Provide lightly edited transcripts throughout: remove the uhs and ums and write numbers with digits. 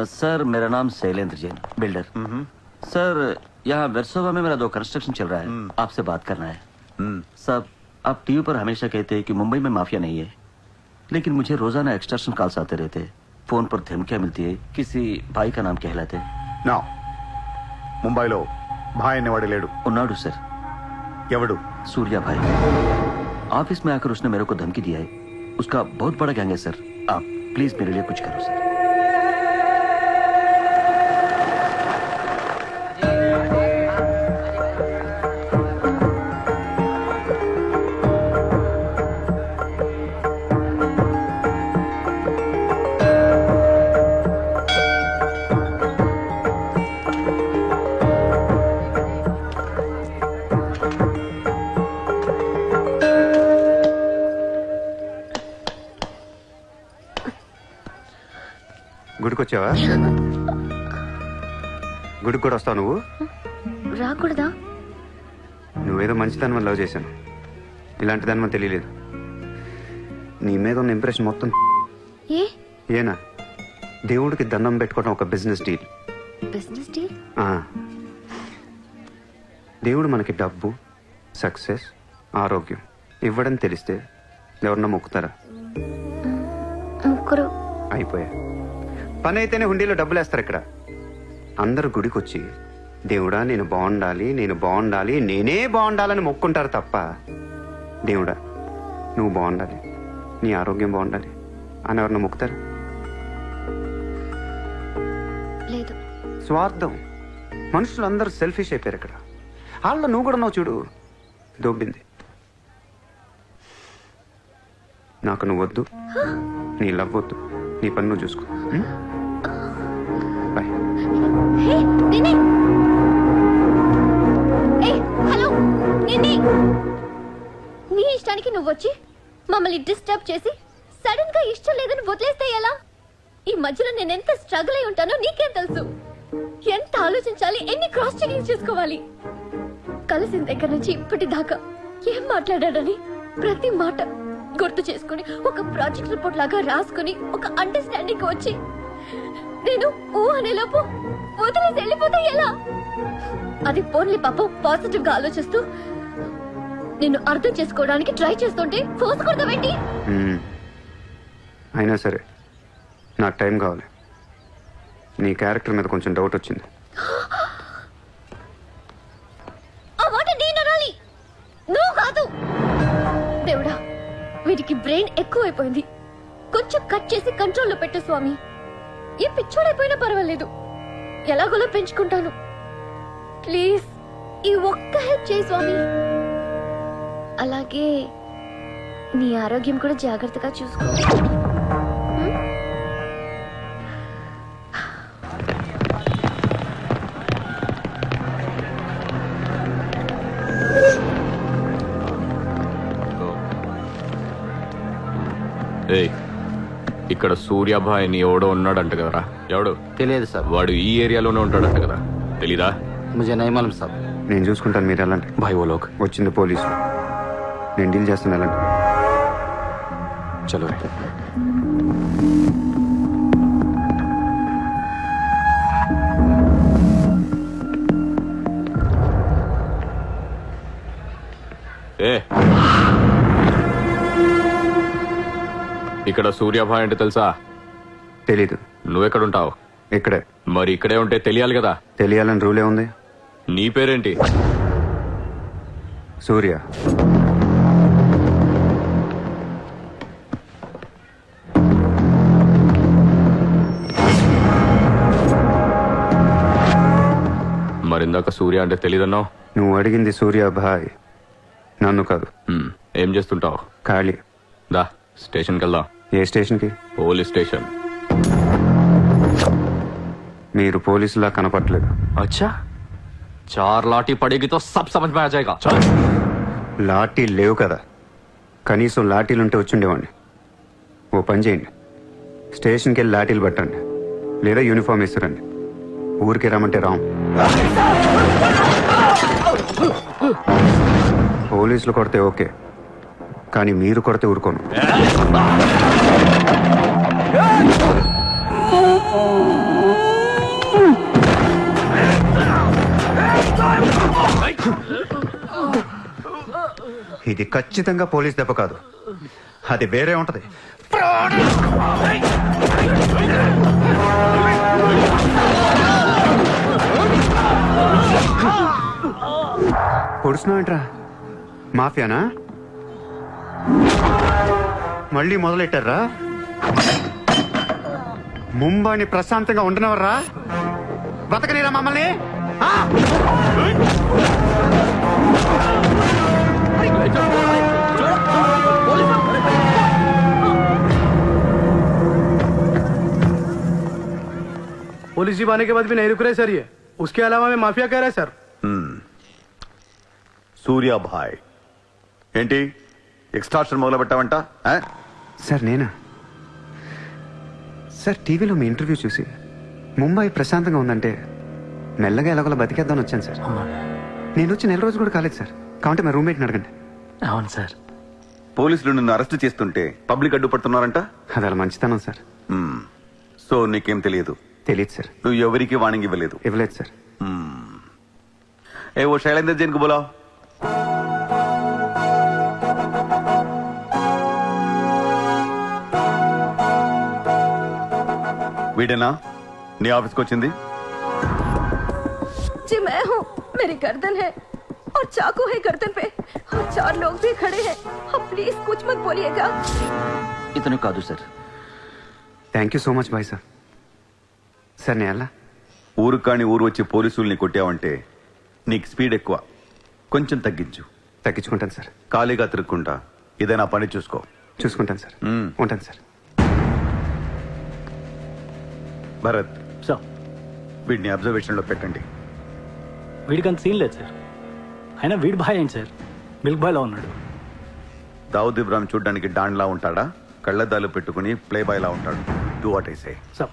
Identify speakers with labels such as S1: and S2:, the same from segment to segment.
S1: Sir मेरा नाम Shailendra Jain, builder. Sir यहाँ वेरसोवा में मेरा 2 कंस्ट्रक्शन चल रहा है, आपसे बात करना है। साहब आप टीवी पर हमेशा कहते हैं कि मुंबई में माफिया नहीं है, लेकिन मुझे रोजाना एक्सटॉर्शन कॉल्स आते रहते हैं, फोन पर धमकियां मिलती है, किसी भाई का नाम कहलाते
S2: నా ముంబైలో భాయ్ అనేవాడు లేడు.
S1: उन्नाडू सर।
S2: ఎవడు?
S1: सूर्या भाई। ऑफिस में आकर उसने मेरे को धमकी दिया है, उसका बहुत बड़ा गैंग है सर, आप प्लीज मेरे लिए कुछ करो सर।
S2: గుడికి వచ్చావా? గుడికి కూడా వస్తావు నువ్వు?
S3: రాకూడదా?
S2: నువ్వేదో మంచిదాని వల్ల లవ్ చేశాను, ఇలాంటి దాని వల్ల తెలియలేదు. నీ మీద ఉన్న ఇంప్రెషన్ మొత్తం ఏనా దేవుడికి దండం పెట్టుకోవడం ఒక బిజినెస్ డీల్.
S3: Business deal?
S2: దేవుడు మనకి డబ్బు, సక్సెస్, ఆరోగ్యం ఇవ్వడం తెలిస్తే ఎవరన్నా మొక్కుతారా?
S3: ముగ్గురు
S2: అయిపోయా. పని అయితేనే హుండీలో డబ్బులు వేస్తారు. ఇక్కడ అందరు గుడికి వచ్చి దేవుడా నేను బాగుండాలి, నేను బాగుండాలి, నేనే బాగుండాలని మొక్కుంటారు తప్ప దేవుడా నువ్వు బాగుండాలి, నీ ఆరోగ్యం బాగుండాలి అని ఎవరన్నా మొక్కుతారు?
S3: లేదు.
S2: స్వార్థం. మనుషులందరూ సెల్ఫిష్ అయిపోయారు ఇక్కడ. వాళ్ళ నువ్వు కూడా ఉన్నావు చూడు, దొబ్బింది. నాకు నువ్వు వద్దు, నీ లవ్ వద్దు, నీ పని నువ్వు చూసుకో. బాయ్.
S3: హలో నిన్ని, నీ ఇష్టానికి నువ్వు వచ్చి మమ్మల్ని డిస్టర్బ్ చేసి సడన్ గా ఇష్టం లేదని వదిలేస్తే ఎలా? ఈ మధ్యలో నేను ఎంత స్ట్రగుల్ అయి ఉంటానో నీకేం తెలుసు? ఎంత ఆలోచించాలి, ఎన్ని క్రాస్ చెకింగ్ చేసుకోవాలి. కలిసిన దగ్గర నుంచి ఇప్పటిదాకా ఏం మాట్లాడాడని ప్రతి మాట గుర్తు చేసుకుని ఒక ప్రాజెక్ట్ రిపోర్ట్ లాగా రాసుకుని ఒక అండర్స్టాండింగ్ వచ్చి నేను ఓ అనేలోపు వదిలేసి వెళ్ళిపోతే ఎలా? అది పోన్లీ పాపం పాజిటివ్ గా ఆలోచిస్తూ నేను అర్థం చేసుకోవడానికి ట్రై చేస్తుంటే ఫోర్స్ కొడతావేంటి?
S2: అయినా సరే నాకు టైం కావాలి. నీ క్యారెక్టర్ మీద కొంచెం డౌట్ వచ్చింది.
S3: ఆ మాట నేను అనాలి, నువ్వు కాదు. దేవుడా, వీటికి బ్రెయిన్ ఎక్కువైపోయింది, కొంచెం కట్ చేసి కంట్రోల్లో పెట్టు స్వామి. ఏ పిచ్చోడైపోయినా పర్వాలేదు, ఎలాగోలా పెంచుకుంటాను. ప్లీజ్ ఈ ఒక్క హెల్ప్ చేయి స్వామి. అలాగే నీ ఆరోగ్యం కూడా జాగ్రత్తగా చూసుకో.
S4: ఇక్కడ సూర్యాభాయ్ నీ ఎవడో ఉన్నాడంట కదరా? ఎవడు?
S1: తెలియదు సార్।
S4: వాడు ఈ ఏరియాలోనే ఉంటాడంట కదా, తెలీదా?
S1: मुझे नहीं मालूम साहब।
S2: నేను చూసుకుంటాను, మీరు వెళ్ళండి.
S4: భాయ్ ఓ లోగ్
S2: వచ్చింది పోలీసులు, నేను డీల్ చేస్తాను, వెళ్ళండి.
S4: చలో రే. ఇక్కడ సూర్యాభాయ్ అంటే తెలుసా?
S2: తెలీదు.
S4: నువ్వెక్కడుంటావు?
S2: ఇక్కడే.
S4: మరి ఇక్కడే ఉంటే తెలియాలి కదా.
S2: తెలియాలని రూలే ఉంది.
S4: నీ పేరేంటి?
S2: సూర్య.
S4: మరిందాక సూర్య అంటే తెలీదన్నావు.
S2: నువ్వు అడిగింది సూర్యాభాయ్, నన్ను కాదు.
S4: ఏం చేస్తుంటావు?
S2: ఖాళీ.
S4: దా స్టేషన్కి వెళ్దాం.
S2: ఏ స్టేషన్కి?
S4: Police station.
S2: మీరు పోలీసులా కనపట్లేదు.
S4: అచ్చా, 4 లాఠీ పడేగి తో సబ్ సమజ్ మే ఆ జాయేగా. చల్.
S2: లాఠీ లేవు కదా, కనీసం లాఠీలుంటే వచ్చుండేవాడిని. ఓ పని చేయండి, స్టేషన్కి వెళ్ళి లాఠీలు పట్టండి, లేదా యూనిఫామ్ ఇస్తారండి. ఊరికి రమ్మంటే రాం. పోలీసులు కొడితే ఓకే, కానీ మీరు కొడితే ఊరుకోను. ఇది ఖచ్చితంగా పోలీస్ దెబ్బ కాదు, అది వేరే ఉంటది. పొడుస్తున్నావేంట్రా? మాఫియానా? మళ్ళీ మొదలెట్టారా? ముంబైని ప్రశాంతంగా ఉండనవర్రా? బతకనేరా మమ్మల్ని? ఆ?
S5: पुलिस जीप आने के बाद भी नहीं रुक रहे सर ये. उसके अलावा मैं माफिया कह रहा है सर.
S6: సూర్యాభాయ్ ఏంటి ఎక్స్ట్రాక్షన్ మొదలు పెట్టావంట?
S2: సార్ నేనా? సార్ టీవీలో మీ ఇంటర్వ్యూ చూసి ముంబై ప్రశాంతంగా ఉందంటే మెల్లగా ఎలాగోలా బతికేద్దామని వచ్చాను సార్. నేను వచ్చి 1 రోజు కూడా కాలేదు సార్. కాబట్టి మా రూమ్మేట్ని అడగండి.
S1: అవును సార్.
S6: పోలీసులు నిన్ను అరెస్ట్ చేస్తుంటే పబ్లిక్ అడ్డుపడుతున్నారంట.
S2: అది అలా మంచితనం సార్.
S6: సో నీకేం తెలియదు?
S2: తెలియదు సార్.
S6: నువ్వు ఎవరికి వార్నింగ్ ఇవ్వలేదు?
S2: ఇవ్వలేదు సార్.
S6: ఏ ఓ శైలేందర్ జైన్ కు బోలావ్. వీడేనా నీ ఆఫీస్కి వచ్చింది?
S3: जी मैं हूँ. मेरी गर्दन है और चाकू है गर्दन पे और 4 लोग भी खड़े हैं. अब प्लीज कुछ मत बोलिएगा.
S1: ఇతను కాదు sir.
S2: Thank you so much bye sir. Sir నేను ఎలా?
S6: ఊరు కాని ఊరు వచ్చి పోలీసుల్ని కొట్టావంటే నీకు స్పీడ్ ఎక్కువ, కొంచెం తగ్గించు.
S2: తగ్గించుకుంటాను సార్.
S6: ఖాళీగా తిరుక్కుంటా ఏదైనా పని చూసుకో.
S2: చూసుకుంటాను సార్. ఉంటాను సార్.
S6: భరత్
S5: సార్
S6: వీడిని అబ్జర్వేషన్ లో పెట్టండి.
S5: వీడికి అంత సీన్ లేదు సార్. అయినా వీడి బాయ్ ఏంటి సార్? మిల్క్ బాయ్ లా ఉన్నాడు.
S6: దావుద్ ఇబ్రాహిం చూడ్డానికి డాన్ లా ఉంటాడా? కళ్ళద్దాలు పెట్టుకుని ప్లే బాయ్ లా ఉంటాడు. Do what I say.
S5: Sir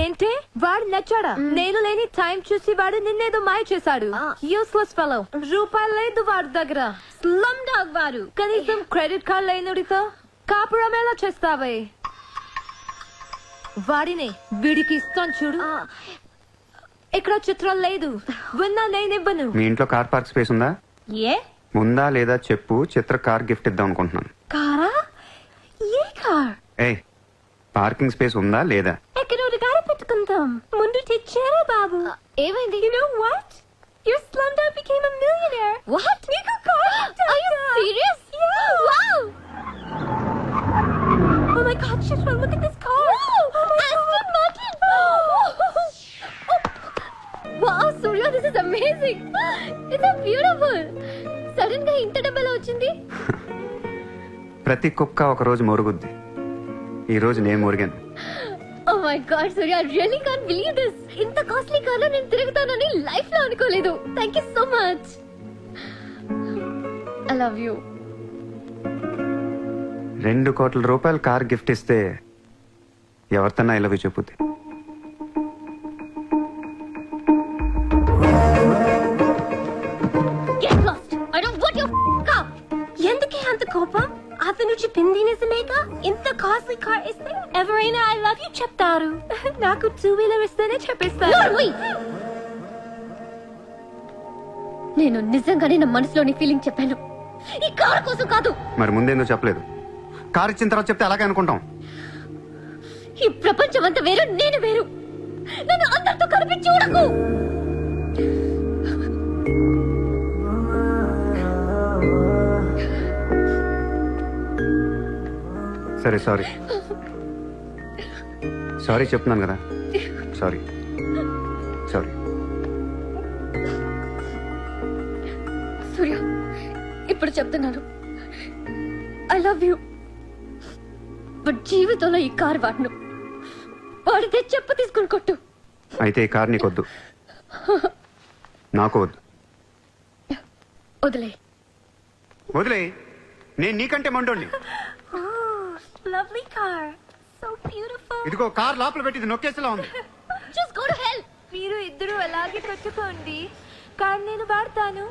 S3: ఏంటి వాడు నచ్చాడా? నేను లేని టైం చూసి వాడు నిన్నేదో మాయ చేశాడు. Useless fellow. రూపాయలు లేదు వాడి దగ్గర. స్లమ్ డాగ్ వాడు. కనీసం క్రెడిట్ కార్డ్ లేనుడితో కాపురం ఎలా చేస్తావే? వాడినే వీడికి ఇస్తాను చూడు. ఇక్కడ చిత్రం లేదు. విన్నా నేనివ్వను.
S2: మీ ఇంట్లో కార్ పార్క్ స్పేస్ ఉందా?
S3: ఏ
S2: ఉందా లేదా చెప్పు. చిత్ర కార్ గిఫ్ట్ ఇద్దాం అనుకుంటున్నాను.
S3: కారా? ఏ కార్?
S2: ఏయ్, పార్కింగ్ స్పేస్ ఉందా లేదా?
S3: ఎక్కడోడు కారు పెట్టుకుందాం. ముందు తెచ్చారా బాబు? ఏమైంది? You know what? Your slumdog became a millionaire. What? నీకు car? Are you serious? Yeah. Wow. Oh my God, Shishma, look at this car. Aston Martin. Wow, Surya, this is amazing. It's so beautiful. Sudden గా ఇంత డబ్బులు వచ్చింది.
S2: ప్రతి కుక్క ఒక రోజు మొరుగుద్ది. ఈ రోజు నేను మురిగాను.
S3: Oh my God, Surya, I really can't believe this. ఇంత కాస్ట్లీ కార్లో నేను తిరుగుతానని లైఫ్ లో అనుకోలేదు. Thank you so much. I love you.
S2: 2 కోట్ల రూపాయలు కార్ గిఫ్ట్ ఇస్తే ఎవరితోనా ఇలా చెప్పుద్ది.
S3: Get lost. I don't want your car. ఎందుకే అంత కోపం? అతను చెప్పింది నిజమేగా? ఇంత కాస్ట్లీ కార్ ఇస్తే ఎవరైనా ఐ లవ్ యూ చెప్తారు. నాకు 2 వీలర్ ఇస్తేనే చెప్పేస్తాను. నేను నిజంగానే నా మనసులోని ఫీలింగ్ చెప్పాను. ఈ కార్ కోసం కాదు.
S2: మరి ముందేందో చెప్పలేదు? కార్ ఇచ్చిన తర్వాత చెప్తే అలాగే అనుకుంటాం.
S3: ఈ ప్రపంచం అంతా వేరు, నేను వేరు. నన్ను అందరితో కలిపి చూడకు.
S2: సరే సారీ. సారీ చెప్తున్నాను కదా. Sorry sorry.
S3: సూర్య, ఇప్పుడు చెప్తున్నాను, ఐ లవ్ యూ. బట్ జీవితంలో ఈ కార్ వాడను. వాడితే చెప్పు తీసుకుని కొట్టు.
S2: అయితే ఈ కార్ నీకొద్దు, నాకు వద్దు.
S3: వదిలే.
S2: వదిలే. నేను నీకంటే మండోండి.
S3: Lovely car, so beautiful.
S2: ఇదిగో కార్ లోపల పెట్టింది నొక్కేసేలా ఉంది.
S3: Just go to hell. మీరు ఇద్దరు అలాగే పెట్టుకోండి. కార్ నేను వాడతాను.